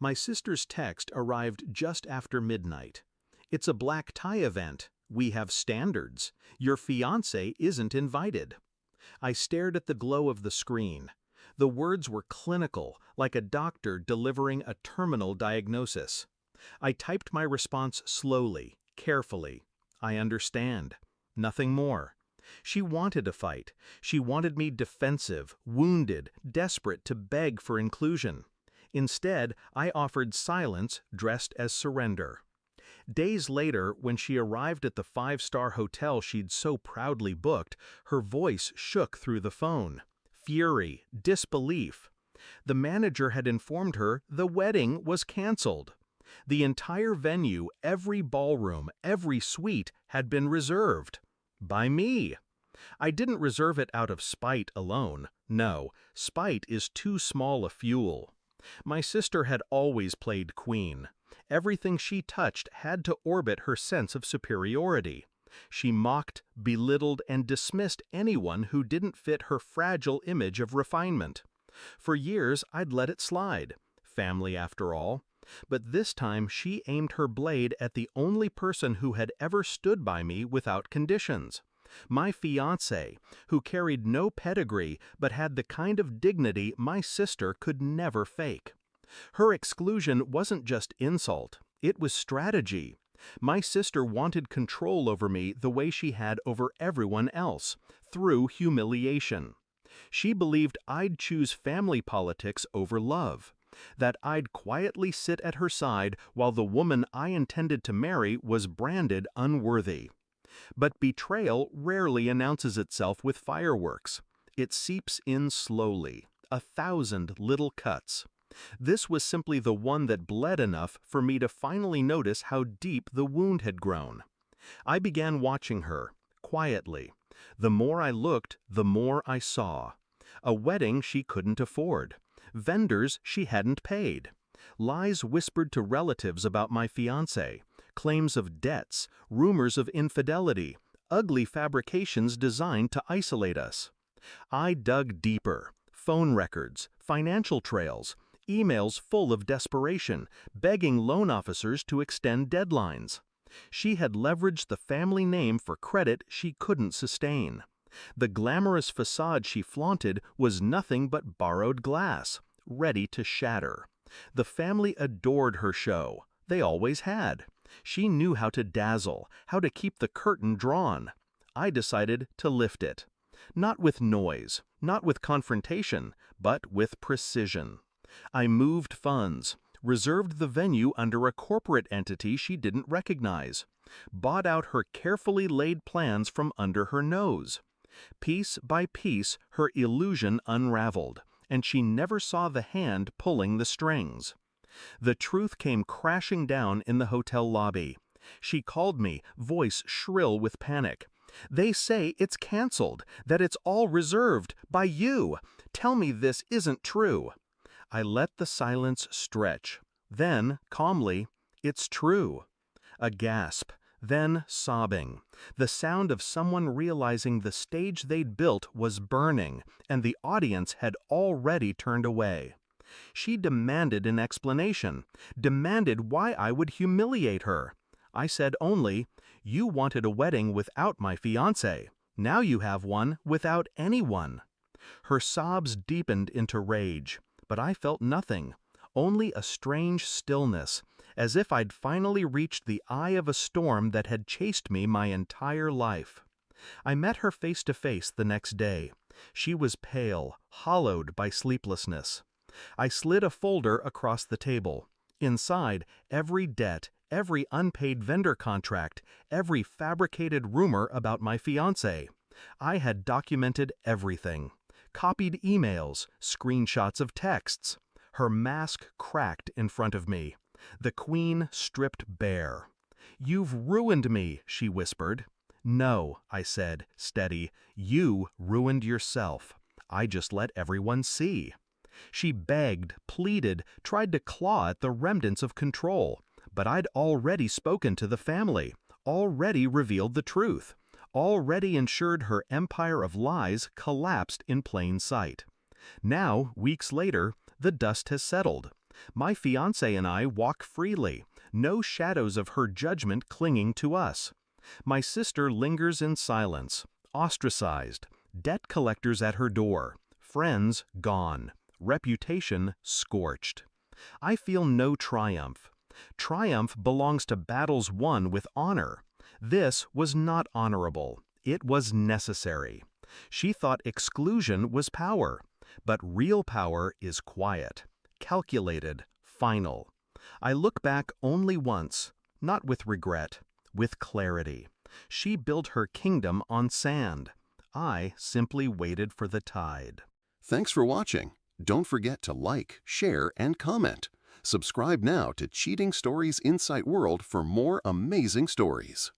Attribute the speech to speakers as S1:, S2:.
S1: My sister's text arrived just after midnight. "It's a black tie event. We have standards. Your fiancé isn't invited." I stared at the glow of the screen. The words were clinical, like a doctor delivering a terminal diagnosis. I typed my response slowly, carefully. "I understand." Nothing more. She wanted a fight. She wanted me defensive, wounded, desperate to beg for inclusion. Instead, I offered silence dressed as surrender. Days later, when she arrived at the five-star hotel she'd so proudly booked, her voice shook through the phone. Fury, disbelief. The manager had informed her the wedding was canceled. The entire venue, every ballroom, every suite had been reserved. By me. I didn't reserve it out of spite alone. No, spite is too small a fuel. My sister had always played queen. Everything she touched had to orbit her sense of superiority. She mocked, belittled, and dismissed anyone who didn't fit her fragile image of refinement. For years, I'd let it slide. Family, after all. But this time, she aimed her blade at the only person who had ever stood by me without conditions. My fiancé, who carried no pedigree but had the kind of dignity my sister could never fake. Her exclusion wasn't just insult, it was strategy. My sister wanted control over me the way she had over everyone else, through humiliation. She believed I'd choose family politics over love, that I'd quietly sit at her side while the woman I intended to marry was branded unworthy. But betrayal rarely announces itself with fireworks. It seeps in slowly, 1,000 little cuts. This was simply the one that bled enough for me to finally notice how deep the wound had grown. I began watching her, quietly. The more I looked, the more I saw. A wedding she couldn't afford. Vendors she hadn't paid. Lies whispered to relatives about my fiancé. Claims of debts, rumors of infidelity, ugly fabrications designed to isolate us. I dug deeper. Phone records, financial trails, emails full of desperation, begging loan officers to extend deadlines. She had leveraged the family name for credit she couldn't sustain. The glamorous facade she flaunted was nothing but borrowed glass, ready to shatter. The family adored her show. They always had. She knew how to dazzle, how to keep the curtain drawn. I decided to lift it. Not with noise, not with confrontation, but with precision. I moved funds, reserved the venue under a corporate entity she didn't recognize, bought out her carefully laid plans from under her nose. Piece by piece, her illusion unraveled, and she never saw the hand pulling the strings. The truth came crashing down in the hotel lobby. She called me, voice shrill with panic. "They say it's canceled, that it's all reserved by you. Tell me this isn't true." I let the silence stretch. Then, calmly, "It's true." A gasp, then sobbing. The sound of someone realizing the stage they'd built was burning, and the audience had already turned away. She demanded an explanation, demanded why I would humiliate her. I said only, "You wanted a wedding without my fiancé. Now you have one without anyone." Her sobs deepened into rage, but I felt nothing, only a strange stillness, as if I'd finally reached the eye of a storm that had chased me my entire life. I met her face to face the next day. She was pale, hollowed by sleeplessness. I slid a folder across the table. Inside, every debt, every unpaid vendor contract, every fabricated rumor about my fiancé. I had documented everything. Copied emails, screenshots of texts. Her mask cracked in front of me. The queen stripped bare. "You've ruined me," she whispered. "No," I said, steady. "You ruined yourself. I just let everyone see." She begged, pleaded, tried to claw at the remnants of control. But I'd already spoken to the family, already revealed the truth, already ensured her empire of lies collapsed in plain sight. Now, weeks later, the dust has settled. My fiancé and I walk freely, no shadows of her judgment clinging to us. My sister lingers in silence, ostracized, debt collectors at her door, friends gone, reputation scorched. I feel no triumph. Triumph belongs to battles won with honor. This was not honorable. It was necessary. She thought exclusion was power, but real power is quiet, calculated, final. I look back only once, not with regret, with clarity. She built her kingdom on sand. I simply waited for the tide.
S2: Thanks for watching. Don't forget to like, share, and comment. Subscribe now to Cheating Stories Insight World for more amazing stories.